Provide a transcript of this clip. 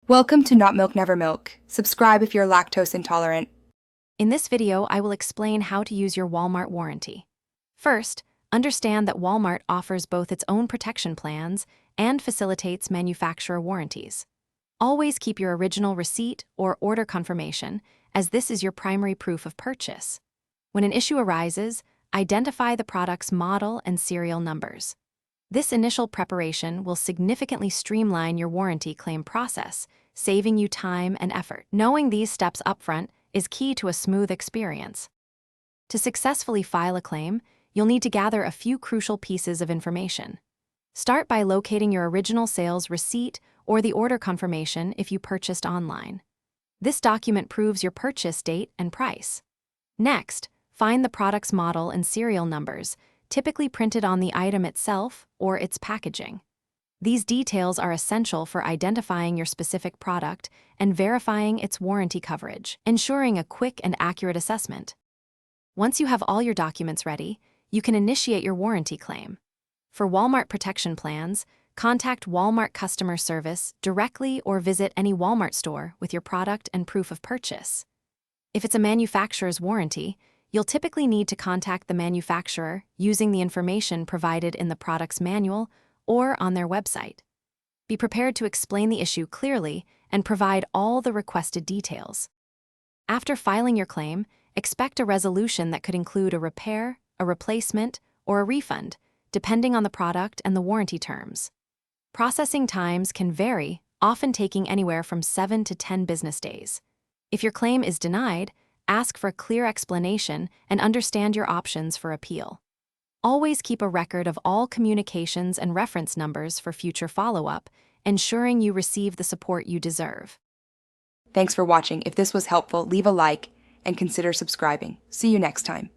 Welcome to Not Milk Never Milk. Subscribe if you're lactose intolerant. In this video, I will explain how to use your Walmart warranty. First, understand that Walmart offers both its own protection plans and facilitates manufacturer warranties. Always keep your original receipt or order confirmation, as this is your primary proof of purchase. When an issue arises, identify the product's model and serial numbers. This initial preparation will significantly streamline your warranty claim process, saving you time and effort. Knowing these steps upfront is key to a smooth experience. To successfully file a claim, you'll need to gather a few crucial pieces of information. Start by locating your original sales receipt or the order confirmation if you purchased online. This document proves your purchase date and price. Next, find the product's model and serial numbers, typically printed on the item itself or its packaging. These details are essential for identifying your specific product and verifying its warranty coverage, ensuring a quick and accurate assessment. Once you have all your documents ready, you can initiate your warranty claim. For Walmart protection plans, contact Walmart customer service directly or visit any Walmart store with your product and proof of purchase. If it's a manufacturer's warranty, you'll typically need to contact the manufacturer using the information provided in the product's manual or on their website. Be prepared to explain the issue clearly and provide all the requested details. After filing your claim, expect a resolution that could include a repair, a replacement, or a refund, depending on the product and the warranty terms. Processing times can vary, often taking anywhere from 7 to 10 business days. If your claim is denied, ask for a clear explanation and understand your options for appeal. Always keep a record of all communications and reference numbers for future follow-up, ensuring you receive the support you deserve. Thanks for watching. If this was helpful, leave a like and consider subscribing. See you next time.